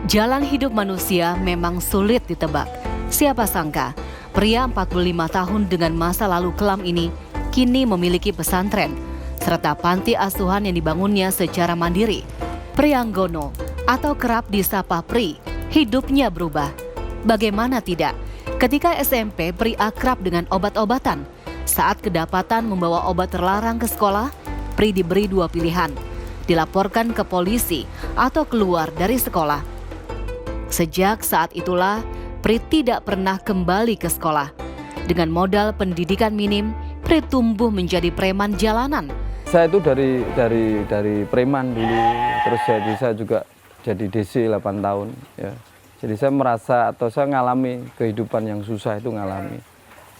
Jalan hidup manusia memang sulit ditebak. Siapa sangka, pria 45 tahun dengan masa lalu kelam ini kini memiliki pesantren, serta panti asuhan yang dibangunnya secara mandiri. Prianggono atau kerap disapa Pri, hidupnya berubah. Bagaimana tidak, ketika SMP Pri akrab dengan obat-obatan. Saat kedapatan membawa obat terlarang ke sekolah, Pri diberi dua pilihan, dilaporkan ke polisi atau keluar dari sekolah. Sejak saat itulah, Pri tidak pernah kembali ke sekolah. Dengan modal pendidikan minim, Pri tumbuh menjadi preman jalanan. Saya itu dari preman dulu, terus jadi saya juga jadi DC 8 tahun. Ya. Jadi saya merasa atau saya ngalami kehidupan yang susah itu ngalami.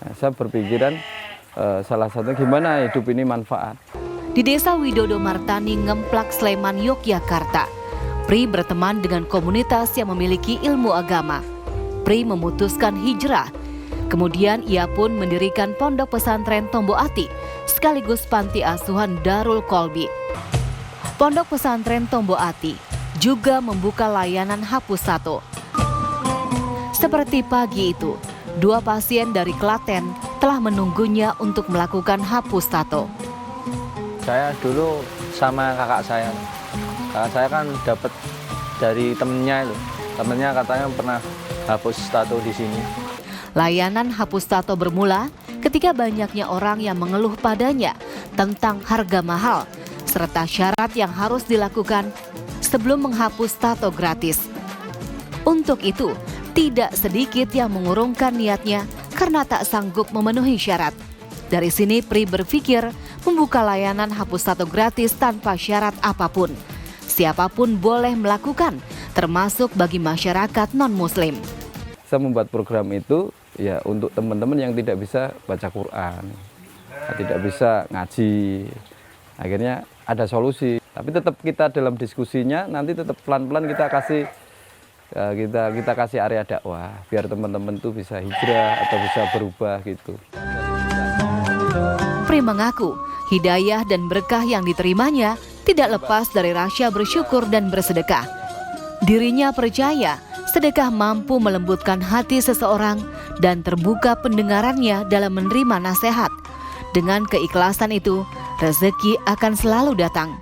Nah, saya berpikiran salah satunya gimana hidup ini manfaat. Di Desa Widodo Martani, Ngemplak, Sleman, Yogyakarta, Pri berteman dengan komunitas yang memiliki ilmu agama. Pri memutuskan hijrah. Kemudian ia pun mendirikan pondok pesantren Tombo Ati, sekaligus panti asuhan Darul Kolbi. Pondok pesantren Tombo Ati juga membuka layanan hapus tato. Seperti pagi itu, dua pasien dari Klaten telah menunggunya untuk melakukan hapus tato. Saya dulu sama kakak saya. Kakak saya kan dapat dari temennya itu. Temennya katanya pernah hapus tato di sini. Layanan hapus tato bermula ketika banyaknya orang yang mengeluh padanya tentang harga mahal serta syarat yang harus dilakukan sebelum menghapus tato gratis. Untuk itu, tidak sedikit yang mengurungkan niatnya karena tak sanggup memenuhi syarat. Dari sini Pri berpikir membuka layanan hapus tato gratis tanpa syarat apapun. Siapapun boleh melakukan, termasuk bagi masyarakat non-muslim. Saya membuat program itu ya untuk teman-teman yang tidak bisa baca Quran, tidak bisa ngaji. Akhirnya ada solusi, tapi tetap kita dalam diskusinya nanti tetap pelan-pelan kita kasih area dakwah biar teman-teman tuh bisa hijrah atau bisa berubah gitu. Pri mengaku hidayah dan berkah yang diterimanya tidak lepas dari rahasia bersyukur dan bersedekah. Dirinya percaya sedekah mampu melembutkan hati seseorang dan terbuka pendengarannya dalam menerima nasihat. Dengan keikhlasan itu, rezeki akan selalu datang.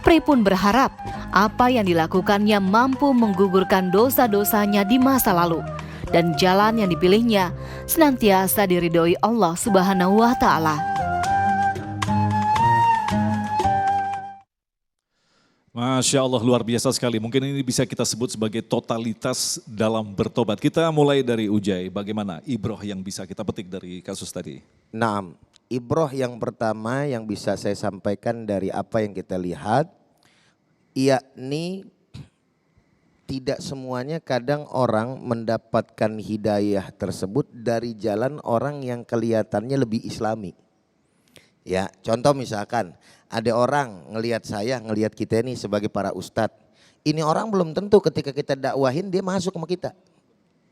Pri pun berharap apa yang dilakukannya mampu menggugurkan dosa-dosanya di masa lalu dan jalan yang dipilihnya senantiasa diridhoi Allah Subhanahu wa Ta'ala. Masya Allah, luar biasa sekali. Mungkin ini bisa kita sebut sebagai totalitas dalam bertobat. Kita mulai dari Ujai, bagaimana ibroh yang bisa kita petik dari kasus tadi? Naam, ibroh yang pertama yang bisa saya sampaikan dari apa yang kita lihat, yakni tidak semuanya kadang orang mendapatkan hidayah tersebut dari jalan orang yang kelihatannya lebih islami. Ya, contoh misalkan ada orang ngelihat kita ini sebagai para ustadz. Ini orang belum tentu ketika kita dakwahin dia masuk sama kita.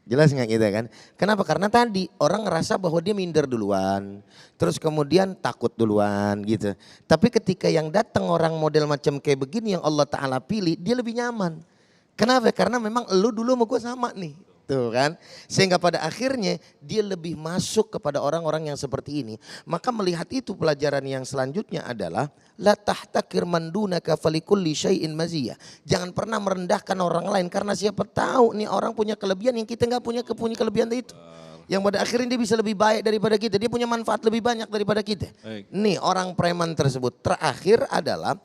Jelas nggak kita kan? Kenapa? Karena tadi orang ngerasa bahwa dia minder duluan. Terus kemudian takut duluan gitu. Tapi ketika yang datang orang model macam kayak begini yang Allah Ta'ala pilih, dia lebih nyaman. Kenapa? Karena memang lu dulu sama gue sama nih. Tuh kan, sehingga pada akhirnya dia lebih masuk kepada orang-orang yang seperti ini. Maka melihat itu pelajaran yang selanjutnya adalah la tahtakir man dunaka falikulli syai'in maziyah. Jangan pernah merendahkan orang lain karena siapa tahu nih orang punya kelebihan yang kita nggak punya kelebihan itu. Yang pada akhirnya dia bisa lebih baik daripada kita, dia punya manfaat lebih banyak daripada kita. Nih orang preman tersebut terakhir adalah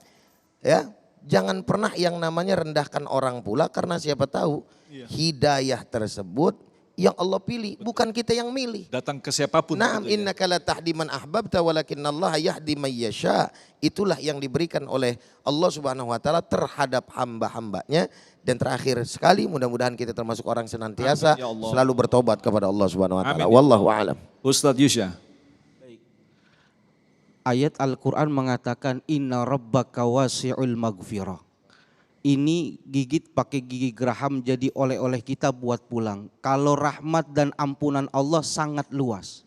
ya, jangan pernah yang namanya rendahkan orang pula karena siapa tahu hidayah tersebut yang Allah pilih, bukan kita yang milih. Datang ke siapapun. Naam, innaka la tahdi man ahbabta walakinnallaha yahdi man yasha. Itulah yang diberikan oleh Allah Subhanahu wa taala terhadap hamba-hambanya. Dan terakhir sekali mudah-mudahan kita termasuk orang senantiasa selalu bertobat kepada Allah Subhanahu wa taala. Wallahu a'lam. Ustadz Yusya. Ayat Al-Quran mengatakan inna rabbaka wasi'ul maghfirah. Ini gigit pakai gigi geraham jadi oleh-oleh kita buat pulang. Kalau rahmat dan ampunan Allah sangat luas.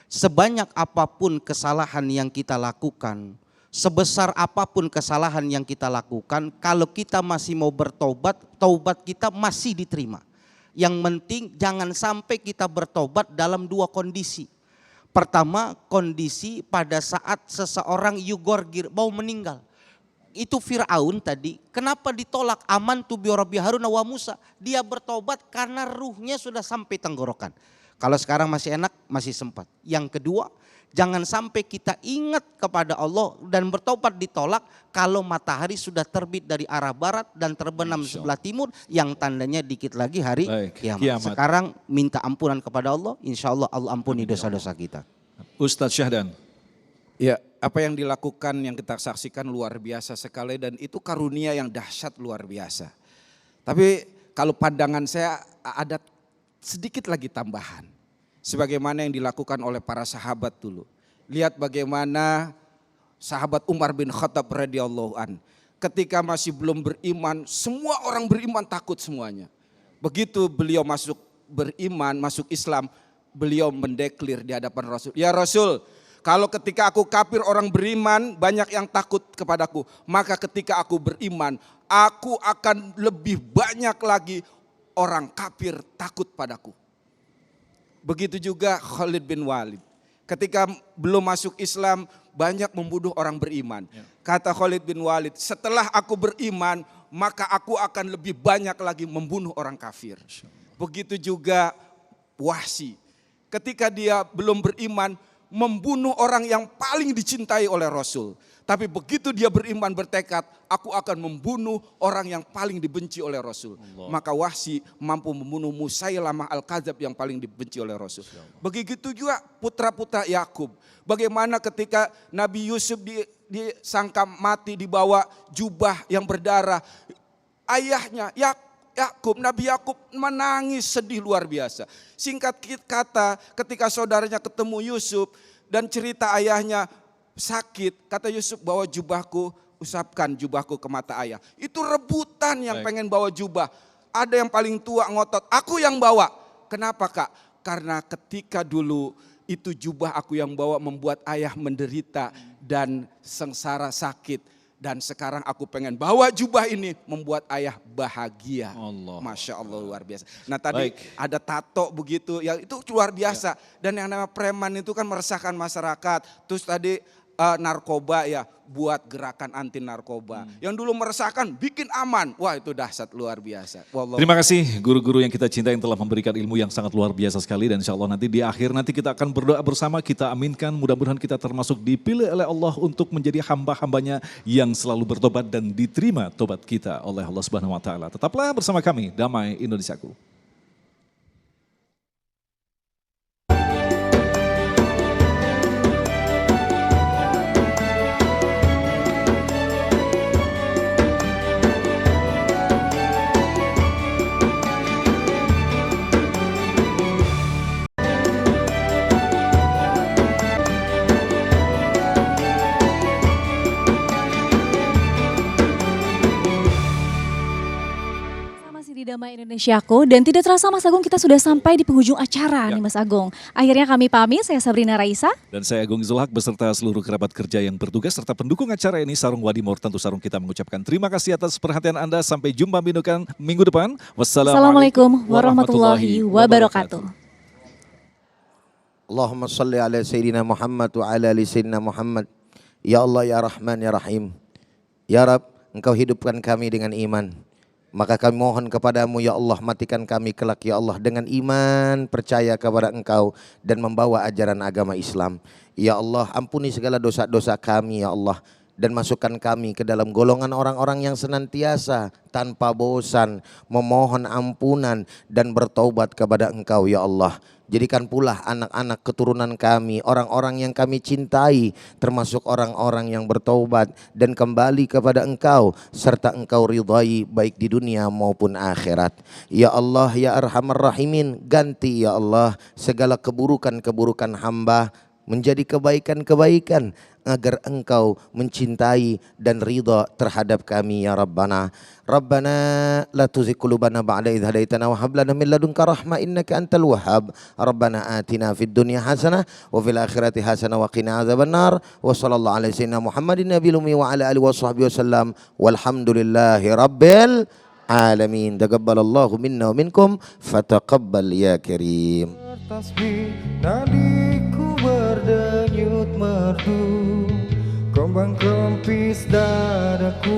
Sebanyak apapun kesalahan yang kita lakukan, Sebesar apapun kesalahan yang kita lakukan, kalau kita masih mau bertobat, taubat kita masih diterima. Yang penting jangan sampai kita bertobat dalam dua kondisi. Pertama, kondisi pada saat seseorang yugorgir, mau meninggal. Itu Fir'aun tadi, kenapa ditolak amantu bi Rabbi Harun wa Musa? Dia bertobat karena ruhnya sudah sampai tenggorokan. Kalau sekarang masih enak, masih sempat. Yang kedua, jangan sampai kita ingat kepada Allah dan bertobat ditolak kalau matahari sudah terbit dari arah barat dan terbenam sebelah timur, yang tandanya dikit lagi hari kiamat. Sekarang minta ampunan kepada Allah, insya Allah Allah ampuni dosa-dosa kita. Ustadz Syahdan. Ya, apa yang dilakukan yang kita saksikan luar biasa sekali dan itu karunia yang dahsyat luar biasa. Tapi kalau pandangan saya ada sedikit lagi tambahan. Sebagaimana yang dilakukan oleh para sahabat dulu. Lihat bagaimana sahabat Umar bin Khattab radhiyallahu an. Ketika masih belum beriman, semua orang beriman takut semuanya. Begitu beliau masuk beriman, masuk Islam, beliau mendeklir di hadapan Rasul. Ya Rasul, kalau ketika aku kafir orang beriman banyak yang takut kepadaku. Maka ketika aku beriman, aku akan lebih banyak lagi orang kafir takut padaku. Begitu juga Khalid bin Walid. Ketika belum masuk Islam banyak membunuh orang beriman. Kata Khalid bin Walid, setelah aku beriman maka aku akan lebih banyak lagi membunuh orang kafir. Begitu juga Wahsy. Ketika dia belum beriman membunuh orang yang paling dicintai oleh Rasul. Tapi begitu dia beriman bertekad, aku akan membunuh orang yang paling dibenci oleh Rasul. Maka Wahsy mampu membunuh Musailamah Al-Kadzab yang paling dibenci oleh Rasul. Begitu juga putra-putra Yakub. Bagaimana ketika Nabi Yusuf disangka mati dibawa jubah yang berdarah. Ayahnya Yakub, Nabi Yakub menangis sedih luar biasa. Singkat kata ketika saudaranya ketemu Yusuf dan cerita ayahnya sakit, kata Yusuf, bawa jubahku, usapkan jubahku ke mata ayah. Itu rebutan yang pengen bawa jubah. Ada yang paling tua ngotot, aku yang bawa. Kenapa Kak? Karena ketika dulu itu jubah aku yang bawa membuat ayah menderita dan sengsara sakit. Dan sekarang aku pengen bawa jubah ini membuat ayah bahagia. Masya Allah luar biasa. Nah tadi ada tato begitu, ya itu luar biasa. Dan yang namanya preman itu kan meresahkan masyarakat. Terus tadi narkoba ya, buat gerakan anti narkoba. Yang dulu meresahkan bikin aman. Wah itu dahsyat luar biasa. Wallah. Terima kasih guru-guru yang kita cintai yang telah memberikan ilmu yang sangat luar biasa sekali. Dan insya Allah nanti di akhir nanti kita akan berdoa bersama, kita aminkan. Mudah-mudahan kita termasuk dipilih oleh Allah untuk menjadi hamba-hambanya yang selalu bertobat dan diterima tobat kita oleh Allah Subhanahu Wa Taala. Tetaplah bersama kami, Damai Indonesiaku. Di Damai Indonesiaku, dan tidak terasa Mas Agung kita sudah sampai di penghujung acara nih Mas Agung. Akhirnya kami pamit, saya Sabrina Raisa. Dan saya Agung Zulhak beserta seluruh kerabat kerja yang bertugas serta pendukung acara ini Sarung Wadimor, tentu Sarung kita mengucapkan terima kasih atas perhatian Anda. Sampai jumpa minggu depan. Wassalamualaikum warahmatullahi wabarakatuh. Allahumma salli ala Sayyidina Muhammad wa ala ali Sayyidina Muhammad. Ya Allah ya Rahman ya Rahim. Ya Rab, Engkau hidupkan kami dengan iman. Maka kami mohon kepadamu ya Allah, matikan kami kelak ya Allah dengan iman, percaya kepada Engkau dan membawa ajaran agama Islam. Ya Allah, ampuni segala dosa-dosa kami ya Allah, dan masukkan kami ke dalam golongan orang-orang yang senantiasa tanpa bosan memohon ampunan dan bertaubat kepada Engkau ya Allah. Jadikan pula anak-anak keturunan kami, orang-orang yang kami cintai, termasuk orang-orang yang bertaubat dan kembali kepada Engkau, serta Engkau ridhai baik di dunia maupun akhirat. Ya Allah ya Arhamar Rahimin, ganti ya Allah segala keburukan-keburukan hamba menjadi kebaikan-kebaikan agar Engkau mencintai dan ridha terhadap kami ya Rabbana. Rabbana la tuzigh qulubana ba'da idh hadaitana wa hab lana min ladunka rahmah innaka antal wahhab. Rabbana atina fid dunya hasanah wa fil akhirati hasanah wa qina adzabannar. Wa sallallahu alaihi sayyidina Muhammadin nabiyil ummi wa ala alihi washabbihi wasallam. Walhamdulillahi rabbil alamin. Taqabbalallahu minna wa minkum fataqabbal ya karim. Tasbih nadiku berdenyut merdu, kembang kempis dadaku.